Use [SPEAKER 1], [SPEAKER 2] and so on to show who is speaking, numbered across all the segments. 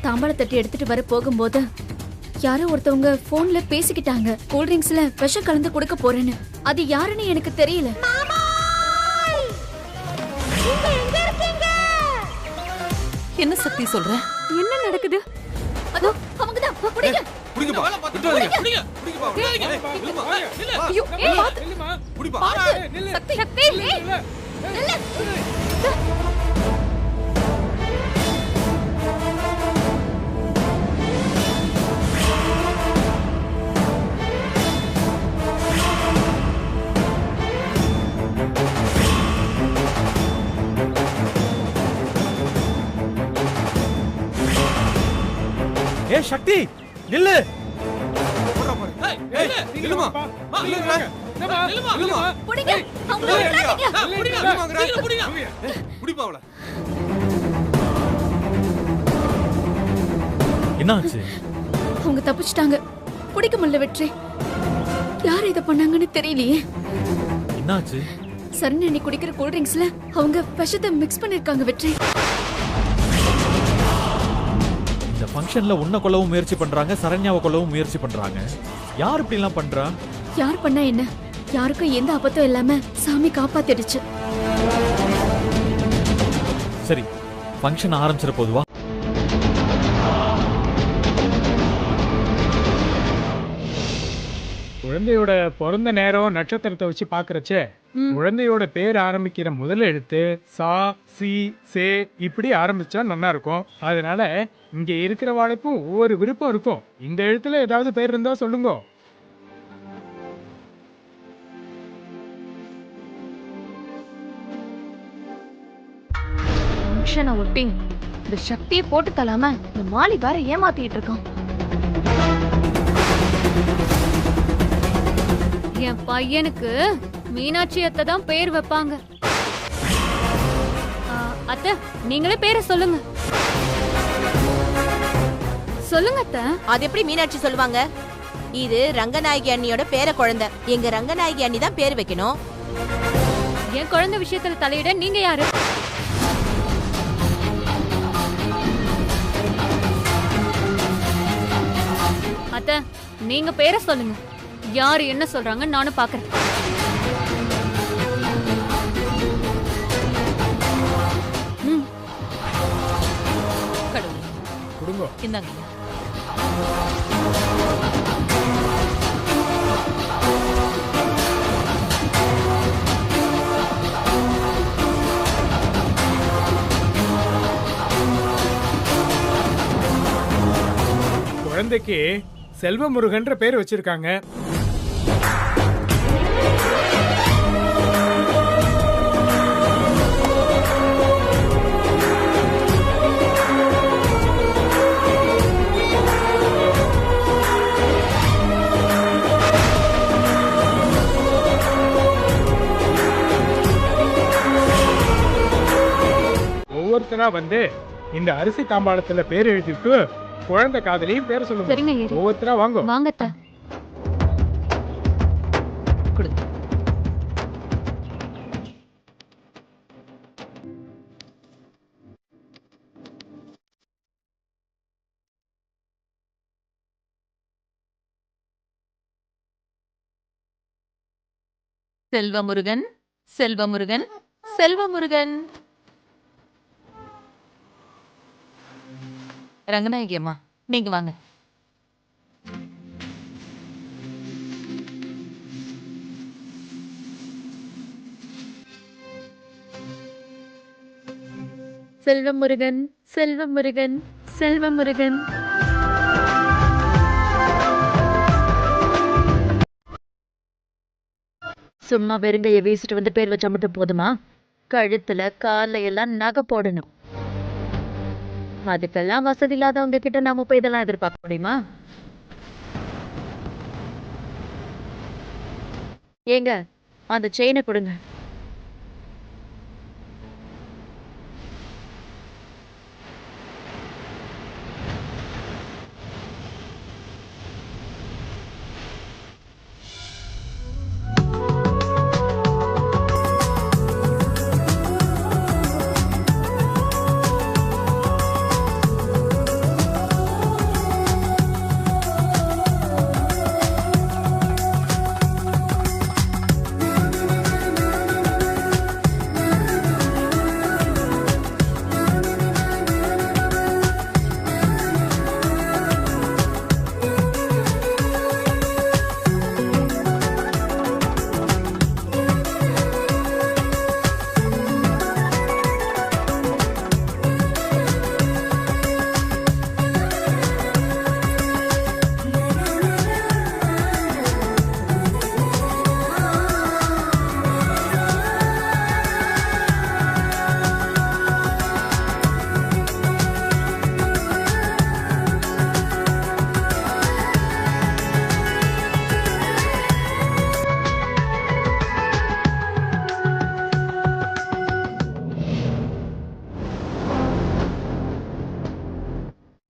[SPEAKER 1] தாம்பாள தட்டி எடுத்துட்டு வர போகும்போது யாரோ ஒருத்தவங்க போன்ல பேசிக்கிட்டாங்க. கூல்ட்ரிங்க்ஸ்ல விஷம் கலந்து கொடுக்க போறேன்னு. அது யாருன்னு எனக்கு தெரியல.
[SPEAKER 2] என்ன சக்தி சொல்ற?
[SPEAKER 1] என்ன நடக்குது? அதோ அவங்க தான். புடிங்க.
[SPEAKER 3] புடிங்கப்பா. விட்டுறாதீங்க. புடிங்க. புடிங்கப்பா. நில்லுமா.
[SPEAKER 1] ஐயோ, பாத்து.
[SPEAKER 3] நில்லுமா. புடிப்பா.
[SPEAKER 1] நில்லு. சக்தி, நில்லு.
[SPEAKER 4] ஏ சக்தி நில்லு.
[SPEAKER 3] ஏய், நில்லுமா. நில்லுங்க. நில்லுமா.
[SPEAKER 1] புடிங்க. அவங்கள விட்டுறாதீங்க.
[SPEAKER 3] புடிங்க. புடிப்பா அவள.
[SPEAKER 4] என்னாச்சு?
[SPEAKER 1] அவங்க தப்பிச்சிட்டாங்க. பிடிக்க முடியல வெற்றி. யார் இத பண்ணாங்கன்னு தெரியலையே.
[SPEAKER 4] என்னாச்சு?
[SPEAKER 1] சரணி குடிக்கிற கூல்ட்ரிங்க்ஸ்ல அவங்க விஷத்தை மிக்ஸ் பண்ணிருக்காங்க வெற்றி.
[SPEAKER 4] இந்த ஃபங்க்ஷன்ல உன்னை கொல்லவும் முயற்சி பண்றாங்க, சரண்யாவை கொல்லவும் முயற்சி பண்றாங்க. யார் இப்படி எல்லாம் பண்றா?
[SPEAKER 1] யார் பண்ணா என்ன? யாருக்கும் எந்த ஆபத்தும் இல்லாம சாமி காப்பாத்திடுச்சு.
[SPEAKER 4] சரி, ஃபங்க்ஷன் ஆரம்பிச்சிட போதுவா?
[SPEAKER 5] குழந்தையோட பிறந்த நேரம் நட்சத்திரத்தை வச்சு பாக்குறச்சே குழந்தையோட பேர் ஆரம்பிக்கிற முதல் எழுத்து சா, சி, சே இப்படி ஆரம்பிச்சா நல்லா இருக்கும். அதனால இங்க இருக்கிற வாழ்க்கும் ஒவ்வொரு விருப்பம் இருக்கும். இந்த எழுத்துல ஏதாவது பேர் இருந்தா சொல்லுங்க.
[SPEAKER 6] ஃபங்க்ஷனை ஒட்டி இந்த சக்தியை போட்டு தள்ளாம இந்த மாலி வேற ஏமாத்திட்டு இருக்கான்.
[SPEAKER 7] என் பையனுக்கு மீனாட்சி அத்தை தான் பேர் வைப்பாங்க. அத்தை, நீங்களே பேரை சொல்லுங்க. சொல்லுங்க அத்தை.
[SPEAKER 2] அது எப்படி மீனாட்சி சொல்லுவாங்க? இது ரங்கநாயகி அண்ணியோட பேர குழந்தை. எங்க ரங்கநாயகி அண்ணி தான் பேர் வைக்கணும்.
[SPEAKER 7] என் குழந்தை விஷயத்துல தலையிட நீங்க யாரு? அத்தை, நீங்க பேரை சொல்லுங்க. யாரு என்ன சொல்றாங்க நானும் பாக்குறேன்.
[SPEAKER 5] கொடுங்க.
[SPEAKER 2] இந்தாங்க.
[SPEAKER 5] குழந்தைக்கு செல்வமுருகன்ற பேர் வச்சிருக்காங்க. ஒவ்வொருத்தரா வந்து இந்த அரிசி தாம்பாளத்துல பேர் எழுதிட்டு குழந்தை காதலையும் பேர் சொல்லுங்க.
[SPEAKER 7] சரிங்க ஐயரே.
[SPEAKER 5] ஒவ்வொருத்தரா வாங்க.
[SPEAKER 7] வாங்க அத்தை.
[SPEAKER 2] செல்வமுருகன், செல்வமுருகன், செல்வமுருகன். ரங்கநாயகி அம்மா, நீங்க வாங்க.
[SPEAKER 6] செல்வமுருகன், செல்வமுருகன், செல்வமுருகன். சும்மா வெறுங்கைய வீசிட்டு வந்து பேர் வச்சா மட்டும் போதுமா? கழுத்துல கால எல்லாம் நகை போடணும். அதுக்கெல்லாம் வசதி இல்லாதவங்க கிட்ட நாம போய் இதெல்லாம் எதிர்பார்க்க முடியுமா? ஏங்க, அந்த செயினை கொடுங்க.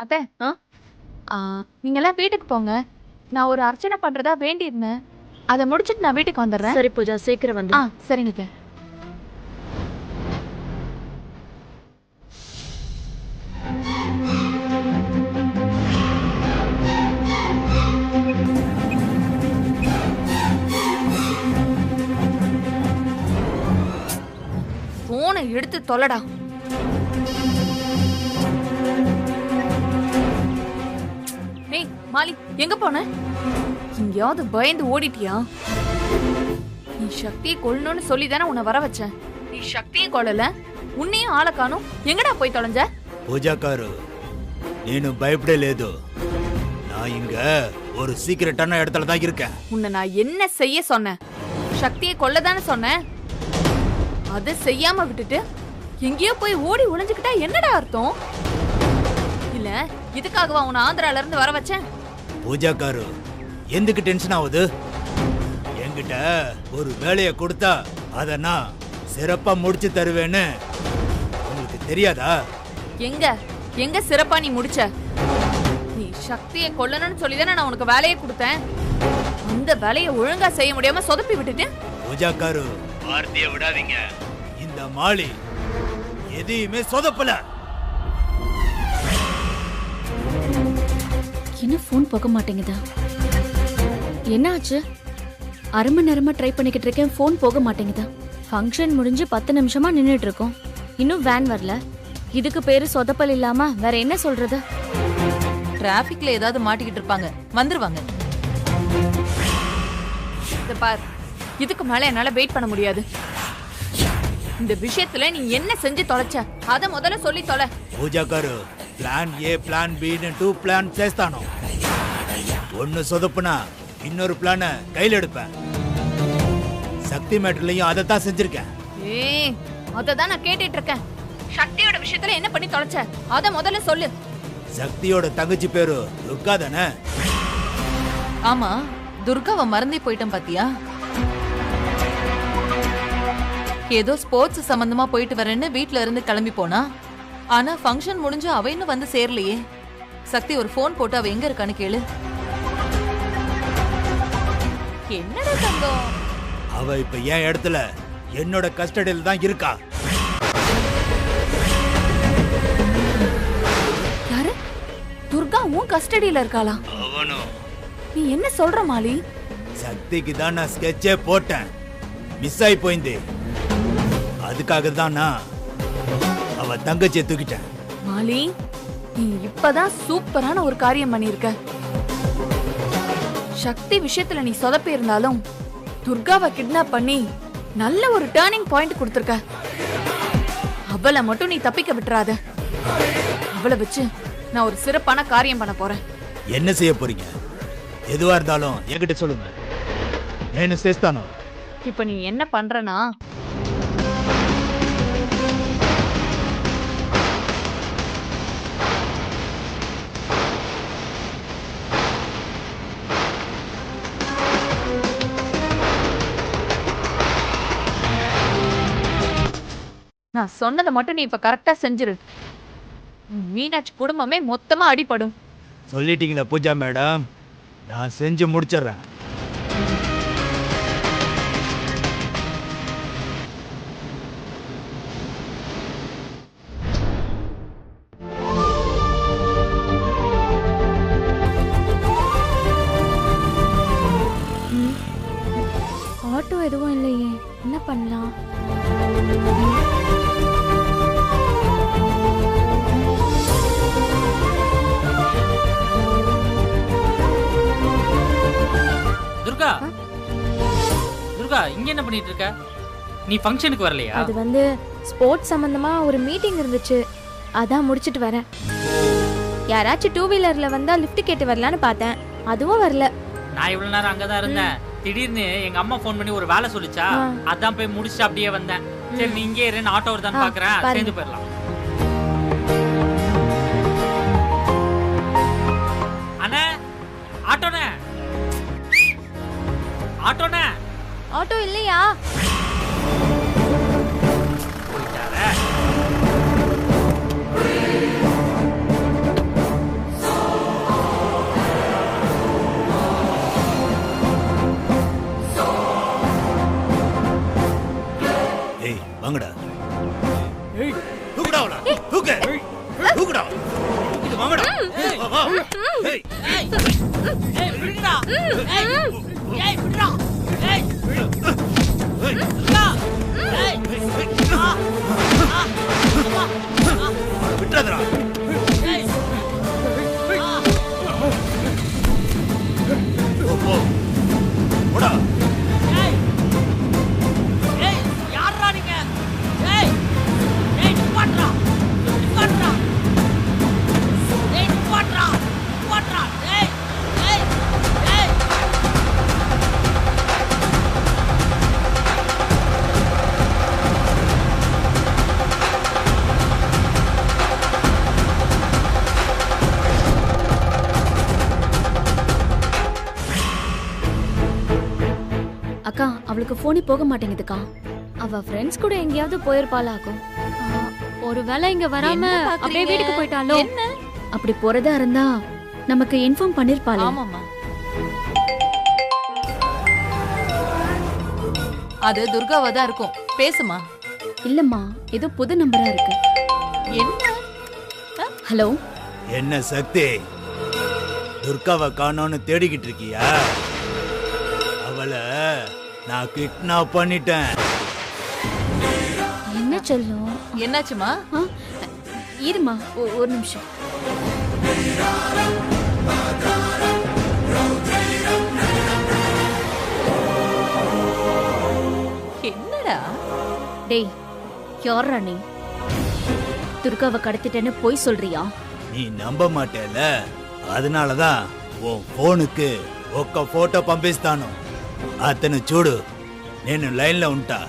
[SPEAKER 8] அத்தை நீங்க எல்லாம் வீட்டுக்கு போங்க. நான் ஒரு அர்ச்சனை பண்றதா வேண்டியிருந்தேன். அதை முடிச்சிட்டு நான் வீட்டுக்கு வந்துடுறேன்.
[SPEAKER 6] சரி பூஜா, சீக்கிரம் வந்து.
[SPEAKER 8] சரிங்க அத்தை.
[SPEAKER 7] போனை எடுத்து தொலைடா. ஏய் மாலி, எங்க போன? எங்கேயாவது பயந்து ஓடிட்டியா? நீ சக்தியை கொல்லணும்னு சொல்லி தானே உன்னை வர வச்சேன். நீ சக்தியை கொல்லல, உன்னையும் ஆளை காணும். எங்கடா போய் தொலைஞ்ச?
[SPEAKER 9] పూజా గారు నేను భయపడలేదు. నా ఇంక ஒரு சீக்ரெட்டான இடத்துல தான் இருக்கேன்.
[SPEAKER 7] உன்னை நான் என்ன செய்ய சொன்னேன்? சக்தியை கொல்லதானே சொன்னேன். அதை செய்யாம விட்டுட்டு எங்கேயோ போய் ஓடி ஒளிஞ்சுக்கிட்டா என்னடா அர்த்தம்? இல்ல இதுக்காகவா உன்னை ஆந்திரால இருந்து வர வச்சேன்?
[SPEAKER 9] பூஜா காரு எதுக்கு டென்ஷன் ஆகுது? என்கிட்ட ஒரு வேலையை கொடுத்தா அதை நான் சிறப்பா முடிச்சு தருவேன்னு உங்களுக்கு தெரியாதா?
[SPEAKER 7] எங்க எங்க சிறப்பா நீ முடிச்ச? நீ சக்தியை கொல்லணும்னு சொல்லிதானே நான் உனக்கு வேலையை கொடுத்தேன். அந்த வேலையை ஒழுங்கா செய்ய முடியாம சொதப்பி விட்டுட்டு.
[SPEAKER 9] பூஜா காரு வார்த்தையை விடாதீங்க. இந்த மாலி எதையுமே சொதப்பல.
[SPEAKER 1] என்ன போன் போக மாட்டேங்குதா? என்ன ஆச்சு? அரை மணி நேரமா ட்ரை பண்ணிக்கிட்டு இருக்கேன், போன் போக மாட்டேங்குதா? ஃபங்க்ஷன் முடிஞ்சு 10 நிமிஷமா நின்னுட்டு இருக்கோம், இன்னும் வேன் வரல. இதுக்கு பேரு சொதப்பல் இல்லாம வேற என்ன சொல்றது?
[SPEAKER 2] டிராபிக்ல ஏதாவது மாட்டிக்கிட்டு இருப்பாங்க, வந்துருவாங்க.
[SPEAKER 7] இத பார், இதுக்கு மேல என்னால வெயிட் பண்ண முடியாது. இந்த விஷயத்துல நீ என்ன செஞ்சு தொலைச்ச அத முதல்ல சொல்லி தொலை.
[SPEAKER 9] பூஜா காரு பிளான் ஏ பிளான் பி ன்னு 2 பிளான் చేస్తాను. ஒன்னு சொதப்புனா இன்னொரு பிளான கையில எடுப்பேன். சக்தி மேட்டர்லயும் அதை தான் செஞ்சிருக்கேன்.
[SPEAKER 7] ஏய், அததான் நான் கேட்டுட்டு இருக்கேன். சக்தியோட விஷயத்துல என்ன பண்ணி தொலைச்ச அத முதல்ல சொல்லு.
[SPEAKER 9] சக்தியோட தங்கச்சி பேரு துர்கா தானே?
[SPEAKER 2] ஆமா, துர்காவை மறந்தே போயிட்டேன் பாத்தியா? ஏதோ ஸ்போர்ட்ஸ் சம்பந்தமா போயிட்டு வரேன்னு வீட்ல இருந்து கிளம்பி போனா, ஆனா ஃபங்க்ஷன் முடிஞ்சு அவ இன்னும் வந்து சேரலையே. சக்தி ஒரு போன் போட்டு அவ எங்க இருக்கான்னு கேளு. என்னடா தங்கம்?
[SPEAKER 9] அவ இப்ப என் இடத்துல என்னோட கஸ்டடியில தான் இருக்கா.
[SPEAKER 7] யாரு? துர்கா உன் கஸ்டடியில இருக்காளா?
[SPEAKER 9] அவனும்.
[SPEAKER 7] நீ என்ன சொல்ற மாலி?
[SPEAKER 9] சக்திக்கு தான் நான் ஸ்கெட்சே போட்டேன், மிஸ் ஆகி போயிந்து. அதுக்காக தான் நான் அவ தங்கச்சியை தூக்கிட்டேன்.
[SPEAKER 7] மாலி, நீ இப்பதான் சூப்பரான ஒரு காரியம் பண்ணிருக்க. சக்தி விஷயத்துல நீ சொதப்பி இருந்தாலும் துர்காவை கிட்னாப் பண்ணி நல்ல ஒரு டர்னிங் பாயிண்ட் கொடுத்திருக்க. அவளை மட்டும் நீ தப்பிக்க விட்டுறாத. அவளை வச்சு நான் ஒரு சிறப்பான காரியம் பண்ண போறேன்.
[SPEAKER 9] என்ன செய்ய போறீங்க? எதுவா இருந்தாலும் என்கிட்ட சொல்லுங்க, నేను చేస్తాను.
[SPEAKER 7] இப்ப நீ என்ன பண்றனா, நான் சொன்னதை மட்டும் நீ இப்ப கரெக்டா செஞ்சிரு. மீனாட்சி குடும்பமே மொத்தமா அடிபடும்.
[SPEAKER 9] சொல்லிட்டீங்களா பூஜா மேடம்? நான் செஞ்சு முடிச்சிடுறேன்.
[SPEAKER 1] ஆட்டோ எதுவும் இல்லையே, என்ன பண்ணலாம்?
[SPEAKER 3] துர்கா, துர்கா இங்க என்ன பண்ணிட்டு இருக்க? நீ ஃபங்க்ஷனுக்கு வரலையா?
[SPEAKER 1] அது வந்து ஸ்போர்ட்ஸ் சம்பந்தமா ஒரு மீட்டிங் இருந்துச்சு, அதான் முடிச்சிட்டு வரேன். யாராச்சும் 2 வீலர்ல வந்தா லிஃப்ட் கேட்டு வரலான்னு பார்த்தேன், அதுவும் வரல.
[SPEAKER 3] நான் இவ்வளவு நேரம் அங்கதான் இருந்தேன். திடீர்னு எங்க அம்மா ஃபோன் பண்ணி ஒரு வேலை சொல்லிச்சா, அதான் போய் முடிச்சுட்டு அப்படியே வந்தேன். சரி நீ இங்கே இரு, ஆட்டோ வருதான்னு பாக்குறேன், சேர்ந்து போயிடலாம். அண்ணா, ஆட்டோண்ணே, ஆட்டோண்ணே.
[SPEAKER 1] ஆட்டோ இல்லையா?
[SPEAKER 3] போயிட்டாரே.
[SPEAKER 9] விட்டுறதுடா. போ, போடா.
[SPEAKER 1] அக்கா அவளுக்கு போனே போக மாட்டேங்குதுக்கா. அவ ஃப்ரெண்ட்ஸ் கூட எங்கேயாவது போயிருப்பாளாக்கும். ஒருவேளை இங்க வராம
[SPEAKER 2] என்ன
[SPEAKER 1] அப்படியே
[SPEAKER 2] பாக்குறீங்க?
[SPEAKER 1] வீட்டுக்கு போயிட்டாலோ?
[SPEAKER 2] என்ன?
[SPEAKER 1] அப்படி போறதா இருந்தா நமக்கு இன்ஃபார்ம் பண்ணிருப்பாளே.
[SPEAKER 2] ஆமாம்மா. அது துர்காவா தான் இருக்கும். பேசுமா.
[SPEAKER 1] இல்லம்மா, ஏதோ புது நம்பரா இருக்கு.
[SPEAKER 2] என்ன?
[SPEAKER 1] ஹலோ.
[SPEAKER 9] என்ன சக்தி, துர்காவை காணோன்னு தேடிக்கிட்டு இருக்கியா? அவளை நான் கிட்னாப் பண்ணிட்டேன்.
[SPEAKER 1] என்ன சொல்லும்?
[SPEAKER 2] என்னாச்சுமா?
[SPEAKER 1] இருமா ஒரு நிமிஷம்.
[SPEAKER 2] என்னடா?
[SPEAKER 1] டேய், யாரா நீ? துர்காவை கடத்திட்டேன்னு போய் சொல்றியா?
[SPEAKER 9] நீ நம்ப மாட்டேல, அதனாலதான் உன் போனுக்கு ఒక్క ఫోటో పంపిస్తాను. అతను చూడు, నేను లైన్లో ఉంటా.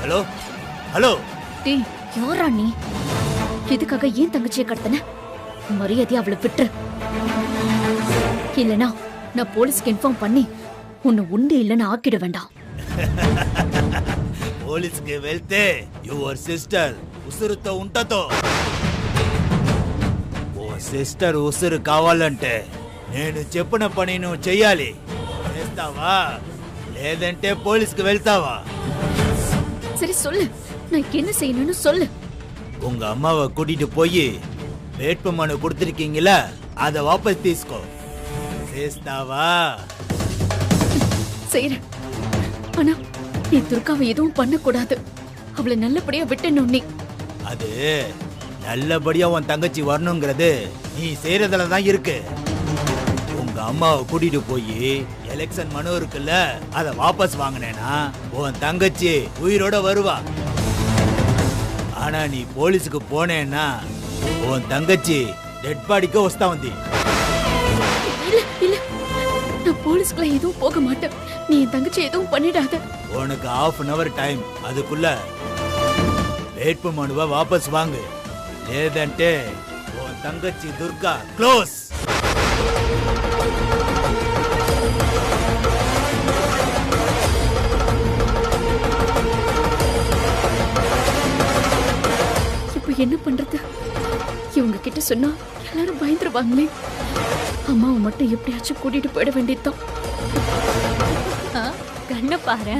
[SPEAKER 9] Hello hello.
[SPEAKER 1] டேய், யாரா நீ? எதுக்காக ஏன் தங்கச்சியை கடத்தின? மரியாதையா அவளை விட்டுரு. இல்லனா நான் போலீஸ்க்கு இன்ஃபார்ம் பண்ணி உன்னை உண்டு இல்லைன்னு ஆக்கிட வேண்டாம்.
[SPEAKER 9] పోలీస్కి వెళ్తే యువర్ సిస్టర్ ఉసురుతో ఉంటతో. ఓ సిస్టర్ ఉసురు కావాలంటే నేను చెప్పిన పని నువ్వు చెయ్యాలి. చేస్తావా లేదంటే పోలీస్కి వెళ్తావా?
[SPEAKER 1] சரி சொல்லு, நான் என்ன செய்யணும்னு சொல்லு.
[SPEAKER 9] உங்க அம்மாவை கூட்டிட்டு போய் வேட்பு மனு கொடுத்திருக்கீங்களா, அதை வாபஸ் தீஸ்கோ. చేస్తావా?
[SPEAKER 1] செய்யறேன். ஆனா நீ துர்காவை எதுவும் பண்ணக்கூடாது. அவளை நல்லபடியா விட்டணும். நீ
[SPEAKER 9] அது நல்லபடியா உன் தங்கச்சி வரணுங்கிறது நீ செய்யறதுல தான் இருக்கு. உங்க அம்மாவை கூட்டிட்டு போய் எலெக்ஷன் மனு இருக்குல்ல, அதை வாபஸ் வாங்கினேனா உன் தங்கச்சி உயிரோட வருவா. ஆனா நீ போலீஸுக்கு போனேன்னா உன் தங்கச்சி டெட் பாடிக்கு வஸ்தா வந்து.
[SPEAKER 1] இல்ல இல்ல, நான் போலீஸ்க்குலாம் எதுவும் போக மாட்டேன். நீ என் தங்கச்சி எதுவும் பண்ணிடாத.
[SPEAKER 9] உனக்கு ½ டைம், அதுக்குள்ள வேட்பு மனுவை வாபஸ் வாங்கு. లేదంటే உன் தங்கச்சி துர்கா க்ளோஸ்.
[SPEAKER 1] இப்ப என்ன பண்றது? இவங்க கிட்ட சொன்னா எல்லாரும் பயந்துருவாங்களே. அம்மாவை மட்டும் எப்படியாச்சும் கூட்டிட்டு போயிட வேண்டியதுதான். கண்ண பாரு,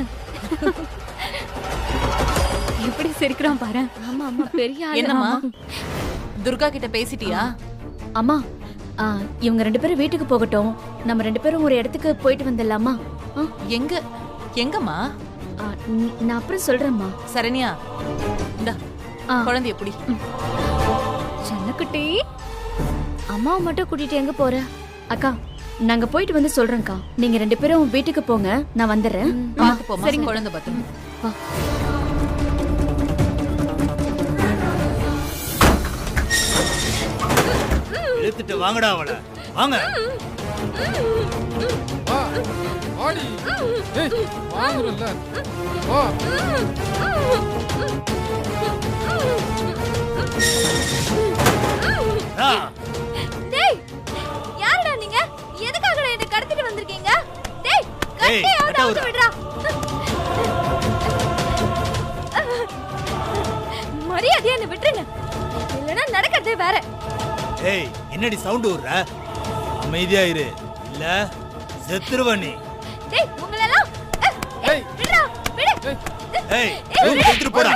[SPEAKER 1] எப்படி சிரிக்கிறான் பாரு. ஆமா ஆமா, பெரிய ஆளு.
[SPEAKER 2] என்னம்மா, துர்கா கிட்ட பேசிட்டியா?
[SPEAKER 1] அம்மா, இவங்க 2 பேரும் வீட்டுக்கு போகட்டும். நம்ம 2 பேரும் ஒரு இடத்துக்கு போயிட்டு வந்துடலாமா?
[SPEAKER 2] எங்க? எங்கம்மா?
[SPEAKER 1] நான் அப்புறம் சொல்றேம்மா.
[SPEAKER 2] சரண்யா, இந்தா குழந்தைய புடி.
[SPEAKER 1] செல்லக்குட்டி, அம்மாவை மட்டும் கூட்டிட்டு எங்க போற? அக்கா, நாங்க போயிட்டு வந்து சொல்றேன்க்கா. நீங்க 2 பேரும் வீட்டுக்கு போங்க, நான் வந்துடுறேன்.
[SPEAKER 2] பார்த்து போமா, குழந்தை பத்திரம்.
[SPEAKER 1] வா.
[SPEAKER 9] இழுத்துட்டு வாங்கடா அவளை, வாங்க.
[SPEAKER 8] டேய், யாருடா நீங்க? எதுக்காக என்ன கடத்திட்டு வந்திருக்கீங்க? டேய், கட்டியாவது அவுத்து விடுறா. மரியாதையா என்ன விட்டுருங்க, இல்லைன்னா நடக்கிறதே வேற.
[SPEAKER 9] ஏய் என்னடி சவுண்ட் விடுற? அமைதியா இரு, இல்ல செத்துருவ நீ.
[SPEAKER 8] டேய் உங்களெல்லாம் விடுடா, விடு.
[SPEAKER 9] ஏய் எடுத்துட்டு போடா.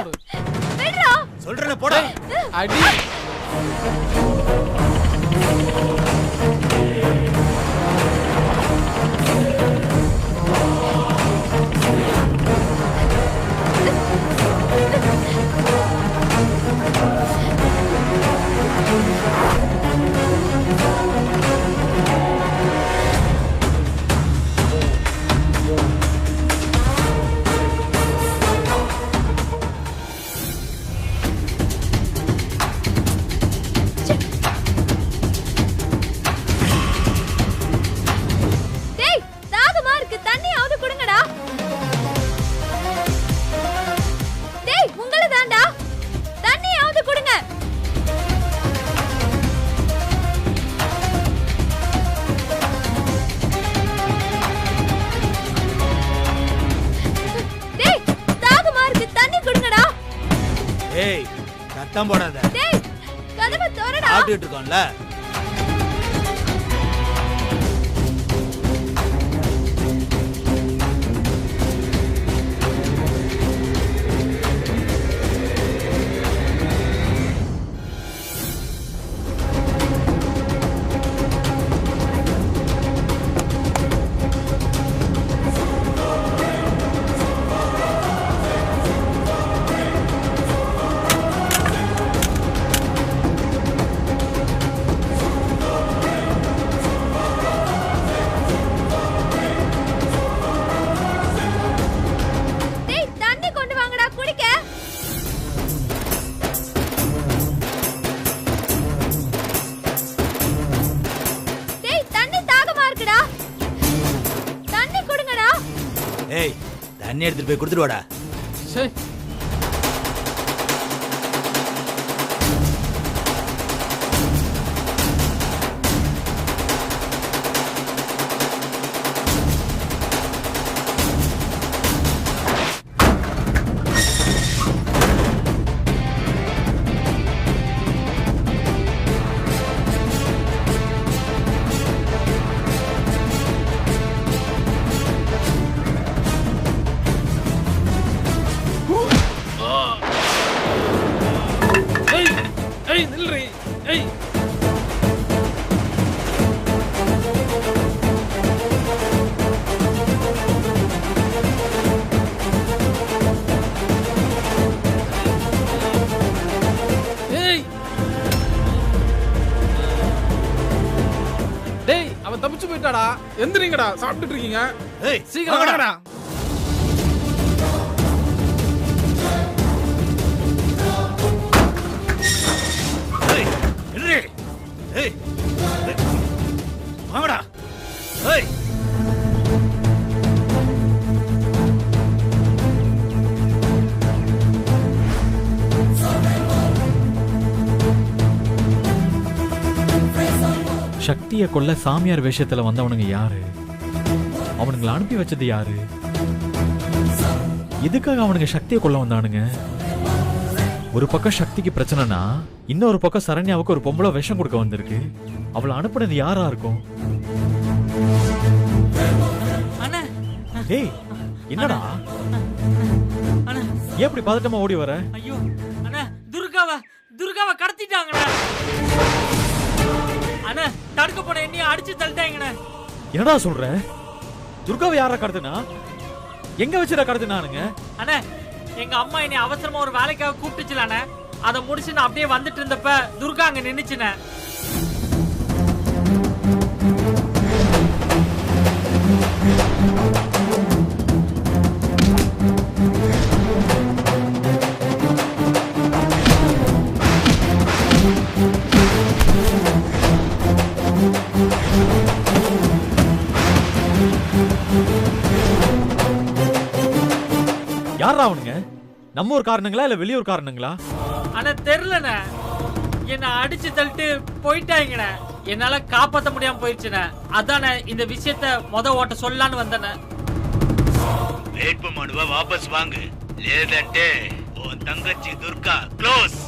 [SPEAKER 8] விடுடா
[SPEAKER 9] சொல்றேனே, போடா.
[SPEAKER 5] அடி.
[SPEAKER 8] டேய் தாகமா இருக்கு, தண்ணியாவது குடுங்கடா. டேய் உங்கள தான்டா, தண்ணியாவது குடுங்க. டேய் தாகமா இருக்கு, தண்ணி குடுங்கடா.
[SPEAKER 9] ஏய் சத்தம் போடாத.
[SPEAKER 8] டேய் கதவை திறடா.
[SPEAKER 9] சாப்பிட்டுட்டு இருக்கோம்ல.
[SPEAKER 8] டேய் தண்ணி கொண்டு வாங்கடா குடிக்க. டேய் தண்ணி தாகமா இருக்குடா, தண்ணி குடுங்கடா.
[SPEAKER 9] ஏய் தண்ணி எடுத்துட்டு போய் கொடுத்துட்டு வாடா.
[SPEAKER 5] ஏய் நில்றி. ஏய் ஏய் டேய் அவன் தப்பிச்சு போயிட்டாடா. எந்திரிங்கடா, சாப்பிட்டுட்டு இருக்கீங்க.
[SPEAKER 9] ஏய்
[SPEAKER 5] சீக்கிரம் வாங்கடா.
[SPEAKER 9] ஏய் நில்லு. ஏய் வாங்கடா. ஏய்
[SPEAKER 4] சக்தியை கொல்ல சாமியார் வேஷத்துல வந்தவனுங்க யாரு? அவனுங்களை அனுப்பி வச்சது யாரு? எதுக்காக அவனுங்க சக்தியை கொல்ல வந்தானுங்க? ஒரு பக்கம் சக்திக்கு பிரச்சனைனா இன்னொரு பக்கம் சரண்யாவுக்கு ஒரு பொம்பளை விஷம் கொடுக்க வந்திருக்கு. அவளை அனுப்புனது யாரா இருக்கும்?
[SPEAKER 3] அண்ணா
[SPEAKER 4] ஏய் என்னடா
[SPEAKER 3] அண்ணா
[SPEAKER 4] ஏன் இப்படி பதட்டமா ஓடி வர?
[SPEAKER 3] ஐயோ அண்ணா துர்காவை கடத்திட்டாங்கண்ணா. அண்ணா தடுக்க போன என்னைய அடிச்சு தள்ளிட்டாங்கண்ணா.
[SPEAKER 4] என்னடா சொல்ற? துர்காவை யாரா கடத்துனா? எங்க வச்சுடா கடத்துனானுங்க?
[SPEAKER 3] அண்ணா எங்க அம்மா என்னை அவசரமா ஒரு வேலைக்காக கூப்பிட்டுச்சுலானே, அதை முடிச்சு நான் அப்படியே வந்துட்டு இருந்தப்ப துர்கா அங்க நின்னுச்சுனே.
[SPEAKER 4] யாரா அவனுங்க? நம்ம ஊர் காரணங்களா இல்ல வெளியூர் காரணங்களா?
[SPEAKER 3] ஆனா தெரியலண்ணே, என்ன அடிச்சு தள்ளிட்டு போயிட்டாங்கண்ணே. என்னால காப்பாத்த முடியாம போயிடுச்சுண்ணே. அதானே இந்த விஷயத்த ஓட்ட சொல்லலான்னு வந்தேண்ணே.
[SPEAKER 9] வேட்பு மனுவை வாபஸ் வாங்கு, லேதன்ட்டு உன் தங்கச்சி துர்கா க்ளோஸ்.